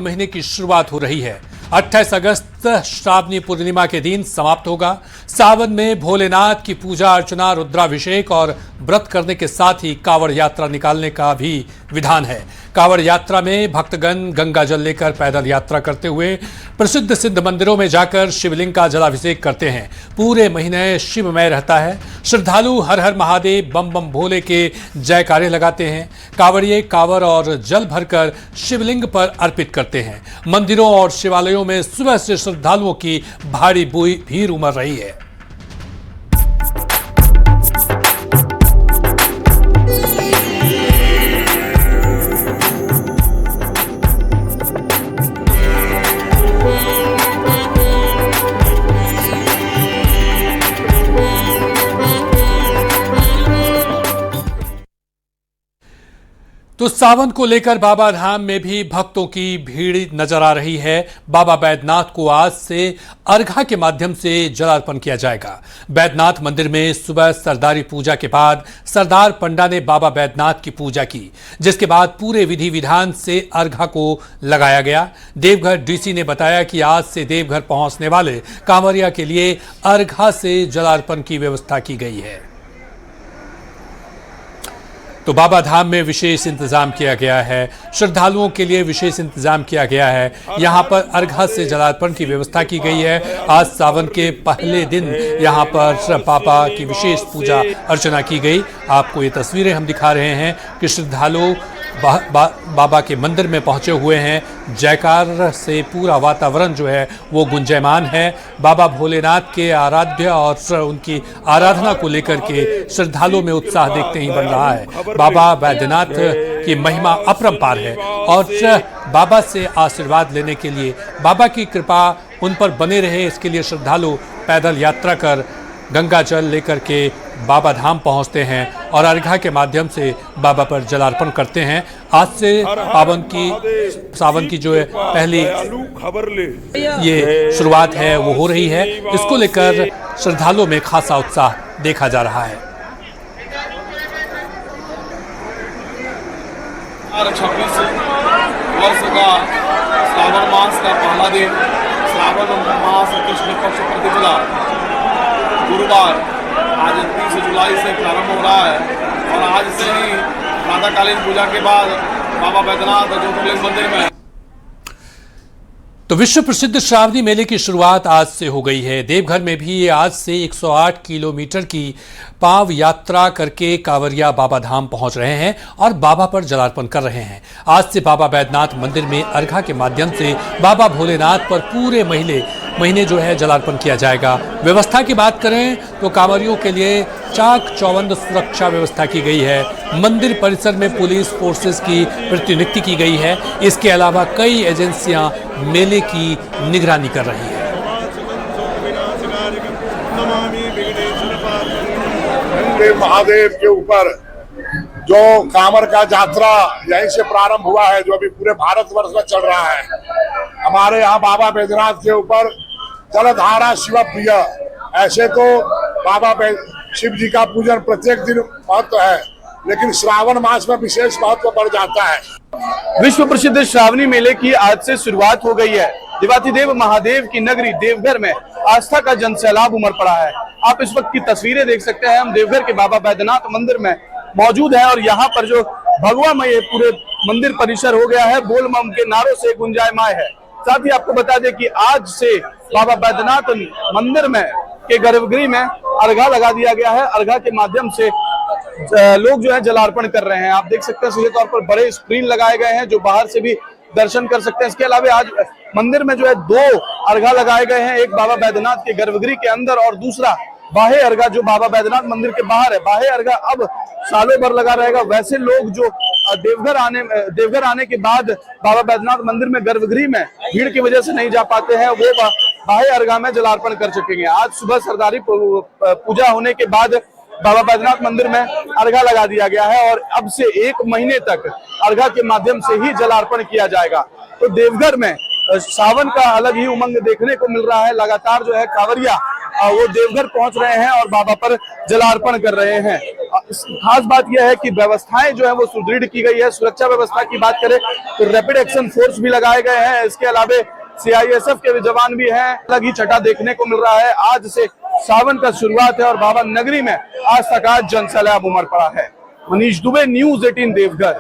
महीने की शुरुआत हो रही है। 28 अगस्त श्रावणी पूर्णिमा के दिन समाप्त होगा। सावन में भोलेनाथ की पूजा अर्चना, रुद्राभिषेक और व्रत करने के साथ ही कांवड़ यात्रा निकालने का भी विधान है। कांवड़ यात्रा में भक्तगण गंगा जल लेकर पैदल यात्रा करते हुए प्रसिद्ध सिद्ध मंदिरों में जाकर शिवलिंग का जलाभिषेक करते हैं। पूरे महीने शिवमय रहता है। श्रद्धालु हर हर महादेव, बम बम भोले के जयकारे लगाते हैं। कांवड़िए कांवड़ और जल भरकर शिवलिंग पर अर्पित करते हैं। मंदिरों और शिवालयों में सुबह से श्रद्धालुओं की भारी भीड़ उमड़ रही है। तो सावन को लेकर बाबा धाम में भी भक्तों की भीड़ नजर आ रही है। बाबा बैद्यनाथ को आज से अर्घा के माध्यम से जलार्पण किया जाएगा। बैद्यनाथ मंदिर में सुबह सरदारी पूजा के बाद सरदार पंडा ने बाबा बैद्यनाथ की पूजा की, जिसके बाद पूरे विधि विधान से अर्घा को लगाया गया। देवघर डीसी ने बताया कि आज से देवघर पहुंचने वाले कांवरिया के लिए अर्घा से जलार्पण की व्यवस्था की गई है। तो बाबा धाम में विशेष इंतजाम किया गया है। श्रद्धालुओं के लिए विशेष इंतजाम किया गया है। यहाँ पर अर्घा से जलार्पण की व्यवस्था की गई है। आज सावन के पहले दिन यहाँ पर बाबा की विशेष पूजा अर्चना की गई। आपको ये तस्वीरें हम दिखा रहे हैं कि श्रद्धालु बाबा के मंदिर में पहुंचे हुए हैं। जयकार से पूरा वातावरण जो है वो गुंजायमान है। बाबा भोलेनाथ के आराध्य और उनकी आराधना को लेकर के श्रद्धालुओं में उत्साह देखते ही बन रहा है। बाबा बैद्यनाथ की महिमा अपरंपार है और बाबा से आशीर्वाद लेने के लिए, बाबा की कृपा उन पर बने रहे, इसके लिए श्रद्धालु पैदल यात्रा कर गंगा जल लेकर के बाबा धाम पहुंचते हैं और अर्घा के माध्यम से बाबा पर जलार्पण करते हैं। आज से सावन की जो है पहली ये शुरुआत है वो हो रही है। इसको लेकर श्रद्धालुओं में खासा उत्साह देखा जा रहा है। 26 वर्ष का श्रावण मास का पहला दिन, श्रावण मास कृष्ण पक्ष प्रतिपदा गुरुवार आज 30 जुलाई से प्रारंभ हो रहा है और आज से ही प्रातःकालीन पूजा के बाद बाबा बैद्यनाथ ज्योतिर्लिंग मंदिर में तो विश्व प्रसिद्ध श्रावणी मेले की शुरुआत आज से हो गई है। देवघर में भी आज से 108 किलोमीटर की पाव यात्रा करके कांवरिया बाबा धाम पहुंच रहे हैं और बाबा पर जलार्पण कर रहे हैं। आज से बाबा बैद्यनाथ मंदिर में अर्घा के माध्यम से बाबा भोलेनाथ पर पूरे महीने जो है जलार्पण किया जाएगा। व्यवस्था की बात करें तो कांवरियों के लिए चाक चौबंद सुरक्षा व्यवस्था की गई है। मंदिर परिसर में पुलिस फोर्सेस की प्रतिनियुक्ति की गई है। इसके अलावा कई एजेंसियां मेले की निगरानी कर रही है। महादेव के ऊपर जो कांवड़ का यात्रा यहीं से प्रारंभ हुआ है, जो अभी पूरे भारतवर्ष में चल रहा है। हमारे यहाँ बाबा बैद्यनाथ के ऊपर जलधारा शिव प्रिय, ऐसे तो बाबा शिव जी का पूजन प्रत्येक दिन महत्व है, लेकिन श्रावण मास में विशेष महत्व बढ़ जाता है। विश्व प्रसिद्ध श्रावणी मेले की आज से शुरुआत हो गई है। देवाधिदेव महादेव की नगरी देवघर में आस्था का जनसैलाब उमड़ पड़ा है। आप इस वक्त की तस्वीरें देख सकते हैं। हम देवघर के बाबा बैद्यनाथ मंदिर में मौजूद है और यहाँ पर जो भगवामय पूरे मंदिर परिसर हो गया है, बोल बम के नारों से गुंजायमान है। साथ ही आपको बता दें कि आज से बाबा बैद्यनाथ मंदिर में के गर्भगृह में अर्घा लगा दिया गया है। अर्घा के माध्यम से लोग जो है जलार्पण कर रहे हैं। आप देख सकते हैं सीधे तौर पर बड़े स्क्रीन लगाए गए हैं जो बाहर से भी दर्शन कर सकते हैं। इसके अलावा आज मंदिर में जो है 2 अर्घा लगाए गए हैं, एक बाबा बैद्यनाथ के गर्भगृह के अंदर और दूसरा बाहे अर्घा जो बाबा बैद्यनाथ मंदिर के बाहर है। बाहे अर्घा अब सालों भर लगा रहेगा। वैसे लोग जो देवघर आने के बाद बाबा बैद्यनाथ मंदिर में गर्भगृह में भीड़ की वजह से नहीं जा पाते हैं, वो बाहे अर्घा में जलार्पण कर सकेंगे। आज सुबह सरदारी पूजा होने के बाद बाबा बैद्यनाथ मंदिर में अर्घा लगा दिया गया है और अब से 1 महीने तक अर्घा के माध्यम से ही जलार्पण किया जाएगा। तो देवघर में सावन का अलग ही उमंग देखने को मिल रहा है। लगातार जो है कांवरिया वो देवघर पहुंच रहे हैं और बाबा पर जलार्पण कर रहे हैं। खास बात यह है कि व्यवस्थाएं जो है वो सुदृढ़ की गई है। सुरक्षा व्यवस्था की बात करें तो रैपिड एक्शन फोर्स भी लगाए गए हैं। इसके अलावा CISF के जवान भी हैं। अलग ही छटा देखने को मिल रहा है। आज से सावन का शुरुआत है और बाबा नगरी में आस्था का जनसैलाब उमड़ पड़ा है। मनीष दुबे, न्यूज़ 18 देवघर।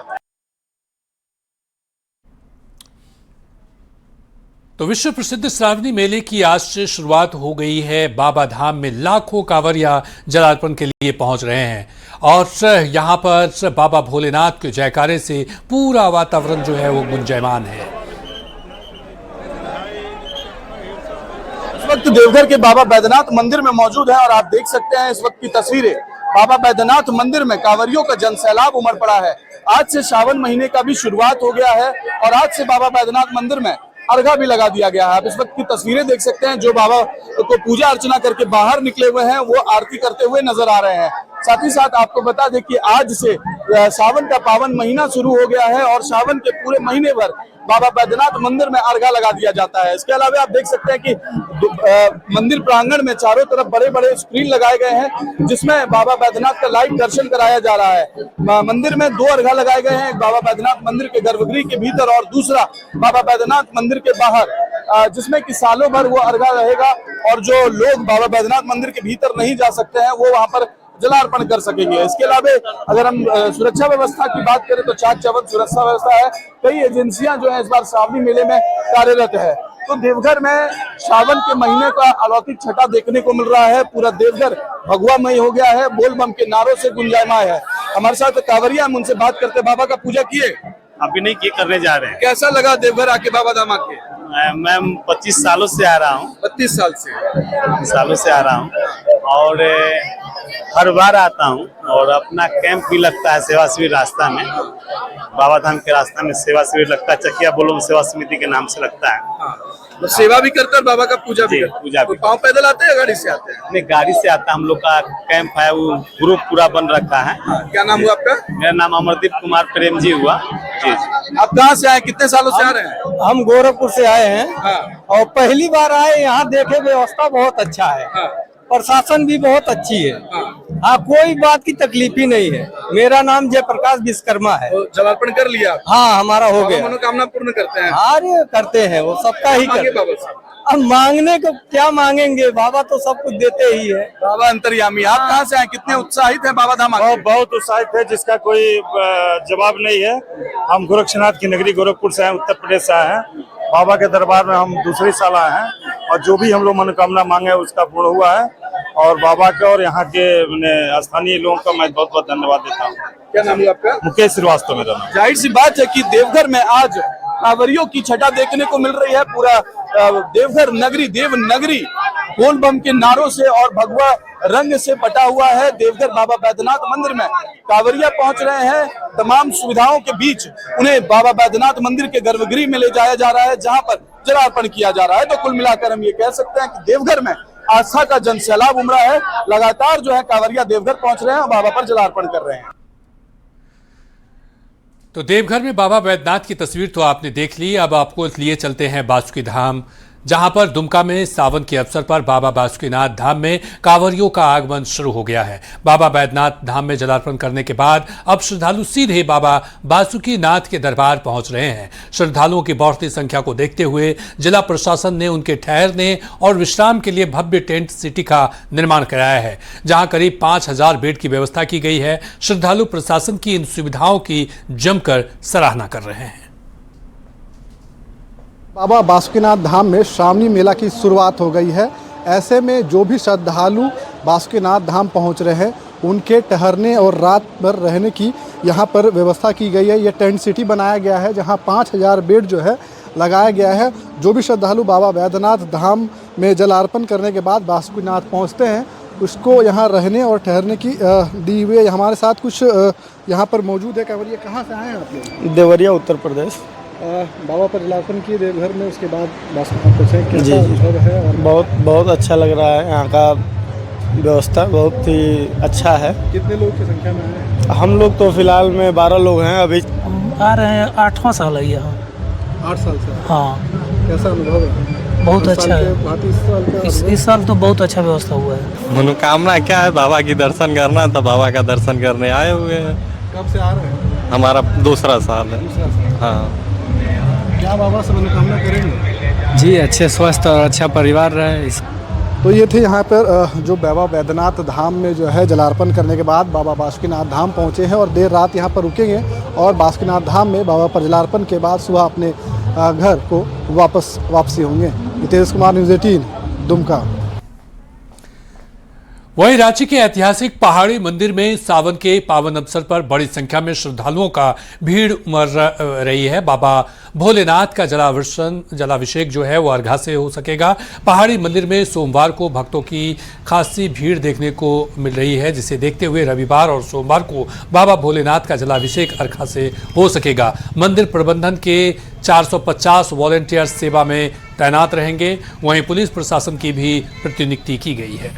तो विश्व प्रसिद्ध श्रावणी मेले की आज से शुरुआत हो गई है। बाबा धाम में लाखों कांवरिया जलार्पण के लिए पहुंच रहे हैं और यहां पर बाबा भोलेनाथ के जयकारे से पूरा वातावरण जो है वो गुंजायमान है। इस वक्त देवघर के बाबा बैद्यनाथ मंदिर में मौजूद है और आप देख सकते हैं इस वक्त की तस्वीरें। बाबा बैद्यनाथ मंदिर में कांवरियों का जनसैलाब उमड़ पड़ा है। आज से सावन महीने का भी शुरुआत हो गया है और आज से बाबा बैद्यनाथ मंदिर में अर्घा भी लगा दिया गया है। आप इस वक्त की तस्वीरें देख सकते हैं। जो बाबा को पूजा अर्चना करके बाहर निकले हुए हैं वो आरती करते हुए नजर आ रहे हैं। साथ ही साथ आपको बता दें कि आज से सावन का पावन महीना शुरू हो गया है और सावन के पूरे महीने भर बाबा बैद्यनाथ मंदिर में अर्घा लगा दिया जाता है। इसके अलावा आप देख सकते हैं कि मंदिर प्रांगण में चारों तरफ बड़े बड़े स्क्रीन लगाए गए हैं जिसमें बाबा बैद्यनाथ का लाइव दर्शन कराया जा रहा है। मंदिर में 2 अर्घा लगाए गए हैं, एक बाबा बैद्यनाथ मंदिर के गर्भगृह के भीतर और दूसरा बाबा बैद्यनाथ मंदिर के बाहर, जिसमें कि सालों भर वो अर्घा रहेगा और जो लोग बाबा बैद्यनाथ मंदिर के भीतर नहीं जा सकते हैं वो वहां पर जलार्पण कर सकेंगे। इसके अलावा अगर हम सुरक्षा व्यवस्था की बात करें तो चाक चौबंद सुरक्षा व्यवस्था है। कई एजेंसियां जो है इस बार श्रावणी मेले में कार्यरत है। तो देवघर में सावन के महीने का अलौकिक छटा देखने को मिल रहा है। पूरा देवघर भगवामय हो गया है, बोल बम के नारों से गुंजायमान है। हमारे साथ कांवरिया, हम उनसे बात करते। बाबा का पूजा किए? अभी नहीं किए, करने जा रहे हैं। कैसा लगा देवघर आके बाबा धाम आके? मैं 25 सालों से आ रहा हूँ। 32 सालों से आ रहा हूँ और हर बार आता हूँ और अपना कैंप भी लगता है सेवा शिविर रास्ता में। बाबा धाम के रास्ता में सेवा शिविर लगता है, चकिया बोलो सेवा समिति के नाम से लगता है। तो सेवा भी करते और बाबा का पूजा भी करते? पूजा भी। पाँव पैदल आते हैं या गाड़ी से आते हैं? नहीं, गाड़ी से आता। हम लोग का कैंप है, वो ग्रुप पूरा बन रखा है। क्या नाम हुआ आपका? मेरा नाम अमरदीप कुमार प्रेम जी हुआ। जी। आप कहाँ से आए, कितने सालों से आ रहे हैं? हम गोरखपुर से आए हैं और पहली बार आए। यहाँ देखे व्यवस्था बहुत अच्छा है, प्रशासन भी बहुत अच्छी है। हाँ, कोई बात की तकलीफ ही नहीं है। मेरा नाम जयप्रकाश विश्वकर्मा है। तो जलार्पण कर लिया? हाँ, हमारा हो गया। मनोकामना पूर्ण करते हैं? अरे करते हैं, वो सबका ही करते हैं। अब मांगने को क्या मांगेंगे, बाबा तो सब कुछ देते ही है। बाबा अंतर्यामी। आप कहाँ से आए, कितने उत्साहित है बाबा धाम? बहुत उत्साहित है, जिसका कोई जवाब नहीं है। हम गोरक्षनाथ की नगरी गोरखपुर से आए, उत्तर प्रदेश से आए हैं। बाबा के दरबार में हम दूसरी साल आए हैं और जो भी हम लोग मनोकामना मांगे उसका पूर्ण हुआ है। और बाबा के और यहाँ के स्थानीय लोगों का मैं बहुत बहुत धन्यवाद देता हूँ। क्या नाम है आपका? मुकेश श्रीवास्तव मेरा नाम। जाहिर सी बात है कि देवघर में आज कांवरियों की छटा देखने को मिल रही है। पूरा देवघर नगरी, देव नगरी बोल बम के नारों से और भगवा रंग से पटा हुआ है। देवघर बाबा बैद्यनाथ मंदिर में कांवरिया पहुंच रहे हैं। तमाम सुविधाओं के बीच उन्हें बाबा बैद्यनाथ मंदिर के गर्भगृह में ले जाया जा रहा है जहां पर जलार्पण किया जा रहा है। तो कुल मिलाकर हम ये कह सकते हैं कि देवघर में आस्था का जनसैलाब उमड़ा है। लगातार जो है कांवरिया देवघर पहुंच रहे हैं और बाबा पर जलार्पण कर रहे हैं। तो देवघर में बाबा बैद्यनाथ की तस्वीर तो आपने देख ली। अब आपको लिए चलते हैं बासुकी धाम, जहां पर दुमका में सावन के अवसर पर बाबा बासुकीनाथ धाम में कांवरियों का आगमन शुरू हो गया है। बाबा बैद्यनाथ धाम में जलार्पण करने के बाद अब श्रद्धालु सीधे बाबा बासुकीनाथ के दरबार पहुंच रहे हैं। श्रद्धालुओं की बढ़ती संख्या को देखते हुए जिला प्रशासन ने उनके ठहरने और विश्राम के लिए भव्य टेंट सिटी का निर्माण कराया है, जहां करीब 5000 बेड की व्यवस्था की गई है। श्रद्धालु प्रशासन की इन सुविधाओं की जमकर सराहना कर रहे हैं। बाबा बासुकीनाथ धाम में श्रावणी मेला की शुरुआत हो गई है। ऐसे में जो भी श्रद्धालु बासुकीनाथ धाम पहुंच रहे हैं उनके ठहरने और रात भर रहने की यहां पर व्यवस्था की गई है। ये टेंट सिटी बनाया गया है जहां 5000 बेड जो है लगाया गया है। जो भी श्रद्धालु बाबा बैद्यनाथ धाम में जलार्पण करने के बाद बासुकीनाथ पहुंचते हैं उसको यहाँ रहने और ठहरने की दी हुई है। हमारे साथ कुछ यहाँ पर मौजूद है। कांवरिया, कहाँ से आए हैं आप लोग? देवरिया, उत्तर प्रदेश। बाबा पर जलार्पण किए देवघर में, उसके बाद बासुकीनाथ पहुंचे। कैसा अनुभव है? और बहुत अच्छा लग रहा है। यहाँ का व्यवस्था बहुत ही अच्छा है। कितने लोग की संख्या में आए हैं? हम लोग तो फिलहाल में 12 लोग हैं। अभी आ रहे हैं, 8वां साल है यहाँ। 8 साल से? हाँ। कैसा अनुभव है? बहुत अच्छा है। इस साल तो बहुत अच्छा व्यवस्था हुआ है। मनोकामना क्या है, बाबा की दर्शन करना, तो बाबा का दर्शन करने आए हुए हैं। कब से आ रहे हैं? हमारा दूसरा साल है। हाँ। क्या बाबा से मनोकामना करेंगे? जी अच्छे स्वस्थ और अच्छा परिवार रहे। तो ये थे यहाँ पर जो बाबा बैद्यनाथ धाम में जो है जलार्पण करने के बाद बाबा बासुकीनाथ धाम पहुँचे हैं और देर रात यहाँ पर रुकेंगे और बासुकीनाथ धाम में बाबा पर जलार्पण के बाद सुबह अपने घर को वापसी होंगे। नितेश कुमार, न्यूज़ 18, दुमका। वहीं रांची के ऐतिहासिक पहाड़ी मंदिर में सावन के पावन अवसर पर बड़ी संख्या में श्रद्धालुओं का भीड़ उमड़ रही है। बाबा भोलेनाथ का जलाभिषेक जो है वो अर्घा से हो सकेगा। पहाड़ी मंदिर में सोमवार को भक्तों की खासी भीड़ देखने को मिल रही है, जिसे देखते हुए रविवार और सोमवार को बाबा भोलेनाथ का जलाभिषेक अर्घा से हो सकेगा। मंदिर प्रबंधन के 450 वॉलंटियर्स सेवा में तैनात रहेंगे। वहीं पुलिस प्रशासन की भी प्रतिनियुक्ति की गई है।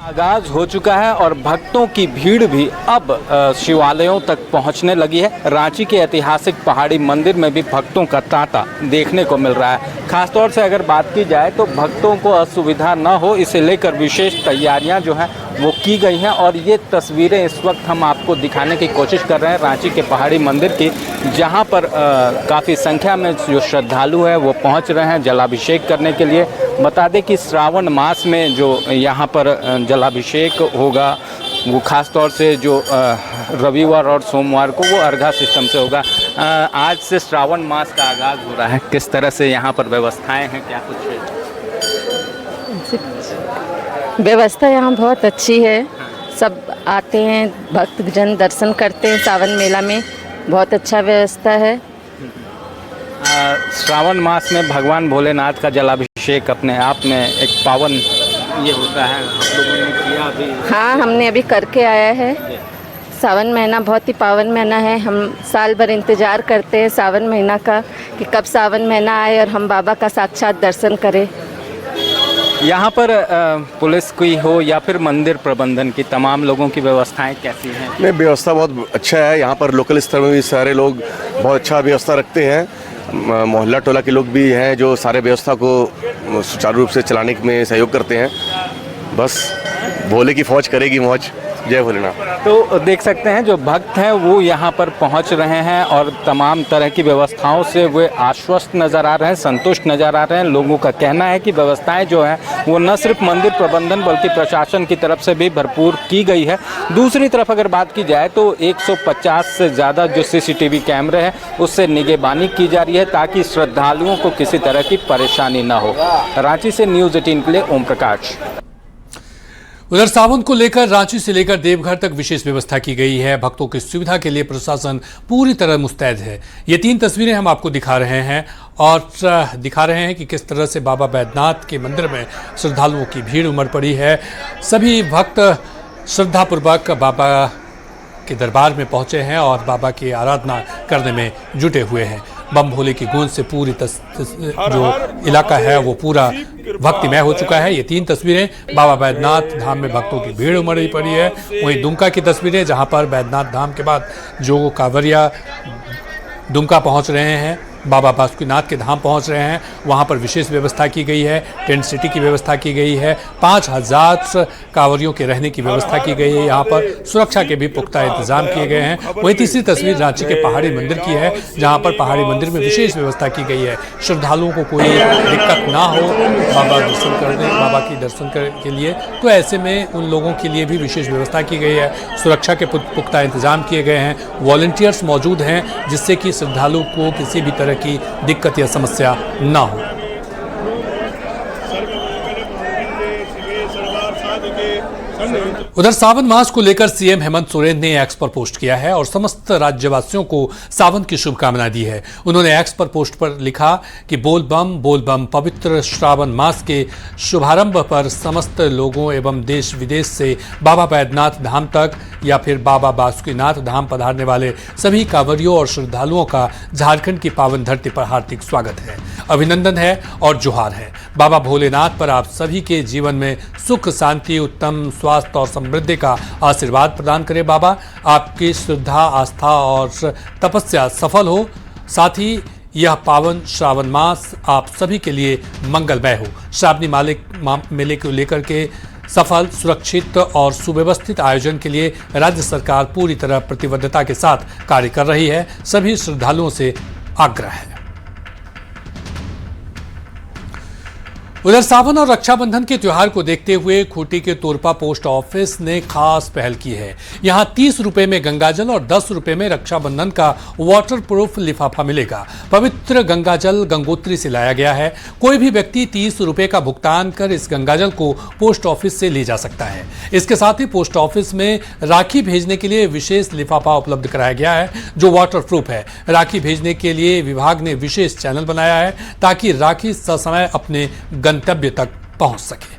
आगाज हो चुका है और भक्तों की भीड़ भी अब शिवालयों तक पहुंचने लगी है। रांची के ऐतिहासिक पहाड़ी मंदिर में भी भक्तों का तांता देखने को मिल रहा है। खासतौर से अगर बात की जाए तो भक्तों को असुविधा न हो, इसे लेकर विशेष तैयारियां जो हैं वो की गई हैं और ये तस्वीरें इस वक्त हम आपको दिखाने की कोशिश कर रहे हैं रांची के पहाड़ी मंदिर की, जहां पर काफ़ी संख्या में जो श्रद्धालु हैं वो पहुंच रहे हैं जलाभिषेक करने के लिए। बता दें कि श्रावण मास में जो यहाँ पर जलाभिषेक होगा वो खास तौर से जो रविवार और सोमवार को वो अर्घा सिस्टम से होगा। आज से श्रावण मास का आगाज़ हो रहा है। किस तरह से यहाँ पर व्यवस्थाएं हैं, क्या कुछ है? व्यवस्था यहाँ बहुत अच्छी है। सब आते हैं, भक्तजन दर्शन करते हैं सावन मेला में। बहुत अच्छा व्यवस्था है। श्रावण मास में भगवान भोलेनाथ का जलाभिषेक अपने आप में एक पावन ये होता है। आप लोगों ने किया अभी? हाँ, हमने अभी करके आया है। सावन महीना बहुत ही पावन महीना है। हम साल भर इंतज़ार करते हैं सावन महीना का कि कब सावन महीना आए और हम बाबा का साक्षात दर्शन करें। यहाँ पर पुलिस की हो या फिर मंदिर प्रबंधन की तमाम लोगों की व्यवस्थाएं कैसी हैं? नहीं, व्यवस्था बहुत अच्छा है। यहाँ पर लोकल स्तर में भी सारे लोग बहुत अच्छा व्यवस्था रखते हैं। मोहल्ला टोला के लोग भी हैं जो सारे व्यवस्था को सुचारू रूप से चलाने में सहयोग करते हैं। बस भोले की फौज करेगी मौज। जय भोलेनाथ। तो देख सकते हैं जो भक्त हैं वो यहाँ पर पहुँच रहे हैं और तमाम तरह की व्यवस्थाओं से वे आश्वस्त नज़र आ रहे हैं, संतुष्ट नज़र आ रहे हैं। लोगों का कहना है कि व्यवस्थाएं जो हैं वो न सिर्फ मंदिर प्रबंधन बल्कि प्रशासन की तरफ से भी भरपूर की गई है। दूसरी तरफ अगर बात की जाए तो 150 से ज़्यादा जो CCTV कैमरे हैं उससे निगरानी की जा रही है ताकि श्रद्धालुओं को किसी तरह की परेशानी न हो। रांची से न्यूज़ 18 के लिए ओम प्रकाश। उधर सावन को लेकर रांची से लेकर देवघर तक विशेष व्यवस्था की गई है। भक्तों की सुविधा के लिए प्रशासन पूरी तरह मुस्तैद है। ये 3 तस्वीरें हम आपको दिखा रहे हैं और दिखा रहे हैं कि किस तरह से बाबा बैद्यनाथ के मंदिर में श्रद्धालुओं की भीड़ उमड़ पड़ी है। सभी भक्त श्रद्धापूर्वक बाबा के दरबार में पहुंचे हैं और बाबा की आराधना करने में जुटे हुए हैं। बम भोले की गूंज से पूरी जो इलाका है वो पूरा भक्तिमय हो चुका है। ये 3 तस्वीरें बाबा बैद्यनाथ धाम में भक्तों की भीड़ उमड़ी पड़ी है। वहीं दुमका की तस्वीरें जहां पर बैद्यनाथ धाम के बाद जो कांवरिया दुमका पहुंच रहे हैं, बाबा बासुकीनाथ के धाम पहुंच रहे हैं, वहां पर विशेष व्यवस्था की गई है। टेंट सिटी की व्यवस्था की गई है। 5000 कांवरियों के रहने की व्यवस्था की गई है। यहाँ पर सुरक्षा के भी पुख्ता इंतजाम किए गए हैं। वहीं तीसरी तस्वीर रांची के पहाड़ी मंदिर की है, जहाँ पर पहाड़ी मंदिर में विशेष व्यवस्था की गई है। श्रद्धालुओं को कोई दिक्कत ना हो बाबा की दर्शन के लिए, तो ऐसे में उन लोगों के लिए भी विशेष व्यवस्था की गई है। सुरक्षा के पुख्ता इंतजाम किए गए हैं। वॉलंटियर्स मौजूद हैं जिससे कि श्रद्धालु को किसी भी तरह की दिक्कत या समस्या ना हो। उधर सावन मास को लेकर सीएम हेमंत सोरेन ने एक्स पर पोस्ट किया है और समस्त राज्यवासियों को सावन की शुभकामनाएं दी है। उन्होंने एक्स पर पोस्ट पर लिखा कि बोल बम पवित्र श्रावण मास के शुभारंभ पर समस्त लोगों एवं देश विदेश से बाबा बैद्यनाथ धाम तक या फिर बाबा बासुकीनाथ धाम पधारने वाले सभी कांवरियों और श्रद्धालुओं का झारखंड की पावन धरती पर हार्दिक स्वागत है, अभिनंदन है और जोहार है। बाबा भोलेनाथ पर आप सभी के जीवन में सुख, शांति, उत्तम स्वास्थ्य और समृद्धि का आशीर्वाद प्रदान करे। बाबा आपकी श्रद्धा, आस्था और तपस्या सफल हो। साथ ही यह पावन श्रावण मास आप सभी के लिए मंगलमय हो। श्रावणी मेले को लेकर के सफल, सुरक्षित और सुव्यवस्थित आयोजन के लिए राज्य सरकार पूरी तरह प्रतिबद्धता के साथ कार्य कर रही है। सभी श्रद्धालुओं से आग्रह है। उधर सावन और रक्षाबंधन के त्योहार को देखते हुए खूंटी के तोरपा पोस्ट ऑफिस ने खास पहल की है। यहां 30 रुपए में गंगाजल और 10 रुपए में रक्षाबंधन का वाटरप्रूफ लिफाफा मिलेगा। पवित्र गंगाजल गंगोत्री से लाया गया है। कोई भी व्यक्ति 30 रुपए का भुगतान कर इस गंगाजल को पोस्ट ऑफिस से ले जा सकता है। इसके साथ ही पोस्ट ऑफिस में राखी भेजने के लिए विशेष लिफाफा उपलब्ध कराया गया है जो वाटरप्रूफ है। राखी भेजने के लिए विभाग ने विशेष चैनल बनाया है ताकि राखी ससमय अपने गंतव्य तक पहुंच सके।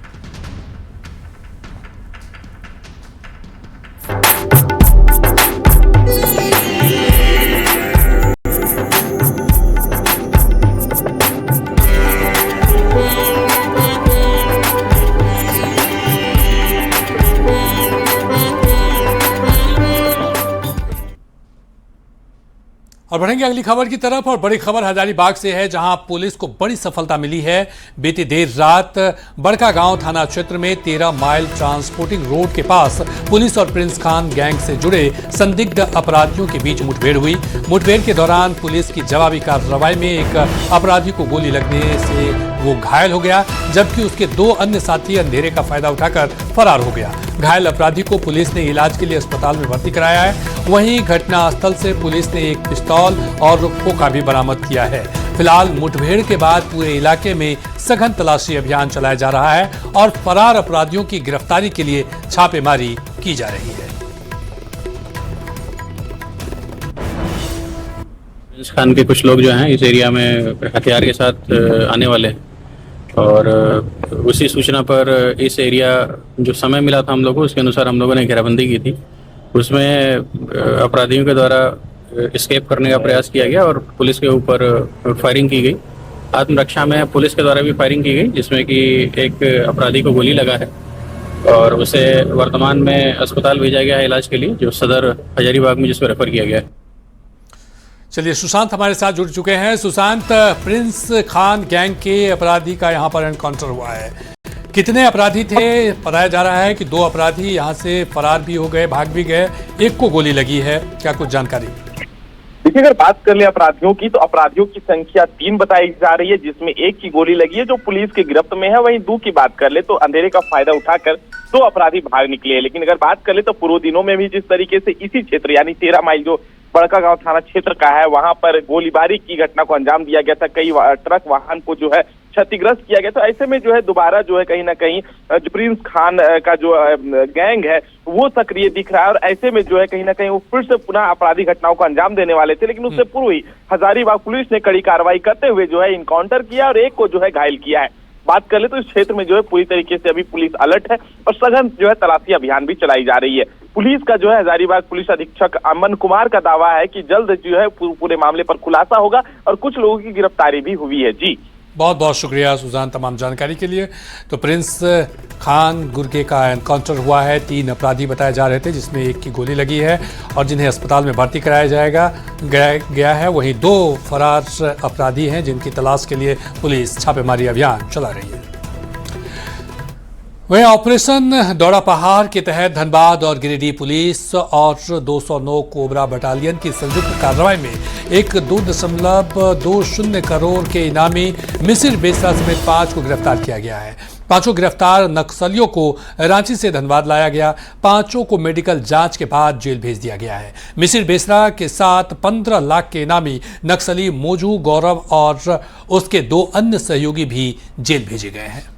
और बढ़ेंगे अगली खबर की तरफ। और बड़ी खबर हजारीबाग से है, जहां पुलिस को बड़ी सफलता मिली है। बीती देर रात बड़का गांव थाना क्षेत्र में 13 माइल ट्रांसपोर्टिंग रोड के पास पुलिस और प्रिंस खान गैंग से जुड़े संदिग्ध अपराधियों के बीच मुठभेड़ हुई। मुठभेड़ के दौरान पुलिस की जवाबी कार्रवाई में एक अपराधी को गोली लगने से वो घायल हो गया, जबकि उसके 2 अन्य साथी अंधेरे का फायदा उठाकर फरार हो गया। घायल अपराधी को पुलिस ने इलाज के लिए अस्पताल में भर्ती कराया है। वहीं घटनास्थल से पुलिस ने एक पिस्तौल और खोखा भी बरामद किया है। फिलहाल मुठभेड़ के बाद पूरे इलाके में सघन तलाशी अभियान चलाया जा रहा है और फरार अपराधियों की गिरफ्तारी के लिए छापेमारी की जा रही है। प्रिंस खान के कुछ लोग जो हैं इस एरिया में हथियार के साथ आने वाले हैं और उसी सूचना पर इस एरिया जो समय मिला था हम लोगों को, उसके अनुसार हम लोगों ने घेराबंदी की थी। उसमें अपराधियों के द्वारा एस्केप करने का प्रयास किया गया और पुलिस के ऊपर फायरिंग की गई। आत्मरक्षा में पुलिस के द्वारा भी फायरिंग की गई, जिसमें कि एक अपराधी को गोली लगा है और उसे वर्तमान में अस्पताल भेजा गया है इलाज के लिए, जो सदर हजारीबाग में जिसको रेफर किया गया है। चलिए, सुशांत हमारे साथ जुड़ चुके हैं। सुशांत, प्रिंस खान गैंग के अपराधी का यहाँ पर एनकाउंटर हुआ है। कितने अपराधी थे? बताया जा रहा है कि 2 अपराधी यहाँ से फरार भी हो गए, भाग भी गए, एक को गोली लगी है। क्या कुछ जानकारी? देखिए, अगर बात कर ले अपराधियों की, तो अपराधियों की संख्या 3 बताई जा रही है, जिसमें एक की गोली लगी है जो पुलिस के गिरफ्त में है। वहीं 2 की बात कर ले तो अंधेरे का फायदा उठाकर 2 अपराधी भाग निकले हैं। लेकिन अगर बात कर ले तो पूर्व दिनों में भी जिस तरीके से इसी क्षेत्र यानी 13 माइल जो बड़का गांव थाना क्षेत्र का है, वहां पर गोलीबारी की घटना को अंजाम दिया गया था। कई ट्रक वाहन को जो है क्षतिग्रस्त किया गया। तो ऐसे में जो है दोबारा जो है कहीं ना कहीं जो प्रिंस खान का जो गैंग है वो सक्रिय दिख रहा है और ऐसे में जो है कहीं ना कहीं वो फिर से पुनः आपराधिक घटनाओं को अंजाम देने वाले थे। लेकिन उससे पूर्व ही हजारीबाग पुलिस ने कड़ी कार्रवाई करते हुए जो है इनकाउंटर किया और एक को जो है घायल किया है। बात कर ले तो इस क्षेत्र में जो है पूरी तरीके से अभी पुलिस अलर्ट है और सघन जो है तलाशी अभियान भी चलाई जा रही है। पुलिस का जो है हजारीबाग पुलिस अधीक्षक अमन कुमार का दावा है कि जल्द जो है पूरे मामले पर खुलासा होगा और कुछ लोगों की गिरफ्तारी भी हुई है। जी, बहुत बहुत शुक्रिया सुजान तमाम जानकारी के लिए। तो प्रिंस खान गुर्गे का एनकाउंटर हुआ है। 3 अपराधी बताए जा रहे थे, जिसमें एक की गोली लगी है और जिन्हें अस्पताल में भर्ती कराया गया है। वहीं 2 फरार अपराधी हैं जिनकी तलाश के लिए पुलिस छापेमारी अभियान चला रही है। वहीं ऑपरेशन दौड़ा पहाड़ के तहत धनबाद और गिरिडीह पुलिस और 209 कोबरा बटालियन की संयुक्त कार्रवाई में एक 2.20 करोड़ के इनामी मिसिर बेसरा समेत 5 को गिरफ्तार किया गया है। 5 गिरफ्तार नक्सलियों को रांची से धनबाद लाया गया। 5 को मेडिकल जांच के बाद जेल भेज दिया गया है। मिसिर बेसरा के साथ 15 लाख के इनामी नक्सली मोजू गौरव और उसके 2 अन्य सहयोगी भी जेल भेजे गए हैं।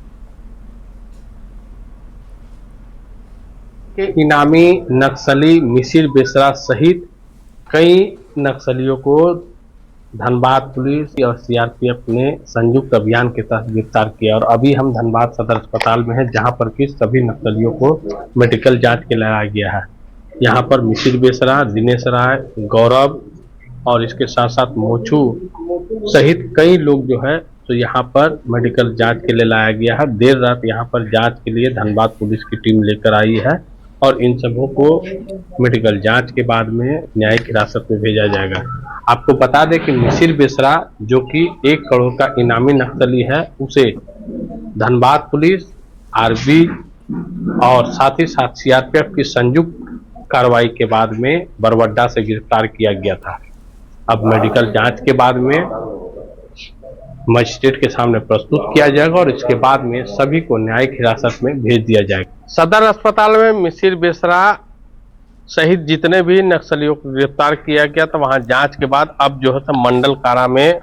के इनामी नक्सली मिसिर बेसरा सहित कई नक्सलियों को धनबाद पुलिस और सीआरपीएफ ने संयुक्त अभियान के तहत गिरफ्तार किया और अभी हम धनबाद सदर अस्पताल में हैं, जहां पर कि सभी नक्सलियों को मेडिकल जांच के लाया गया है। यहां पर मिसिर बेसरा, दिनेश राय, गौरव और इसके साथ साथ मोचू सहित कई लोग जो है तो यहाँ पर मेडिकल जांच के लिए लाया गया है। देर रात यहाँ पर जांच के लिए धनबाद पुलिस की टीम लेकर आई है और इन सबों को मेडिकल जांच के बाद में न्यायिक हिरासत में भेजा जाएगा। आपको बता दें कि मिसिर बेसरा जो कि 1 करोड़ का इनामी नक्सली है, उसे धनबाद पुलिस, आरबी और साथ ही साथ सीआरपीएफ की संयुक्त कार्रवाई के बाद में बरवड्डा से गिरफ्तार किया गया था। अब मेडिकल जांच के बाद में मजिस्ट्रेट के सामने प्रस्तुत किया जाएगा और इसके बाद में सभी को न्यायिक हिरासत में भेज दिया जाएगा। सदर अस्पताल में मिसिर बेसरा सहित जितने भी नक्सलियों को गिरफ्तार किया गया था, वहां जांच के बाद अब जो है मंडल कारा में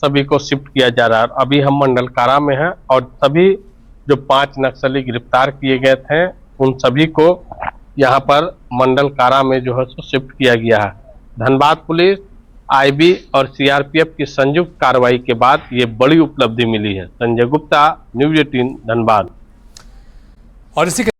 सभी को शिफ्ट किया जा रहा है। अभी हम मंडल कारा में हैं और सभी जो 5 नक्सली गिरफ्तार किए गए थे उन सभी को यहाँ पर मंडल कारा में जो है शिफ्ट किया गया है। धनबाद पुलिस, आईबी और सीआरपीएफ की संयुक्त कार्रवाई के बाद ये बड़ी उपलब्धि मिली है। संजय गुप्ता, न्यूज़ 18 धनबाद। और इसी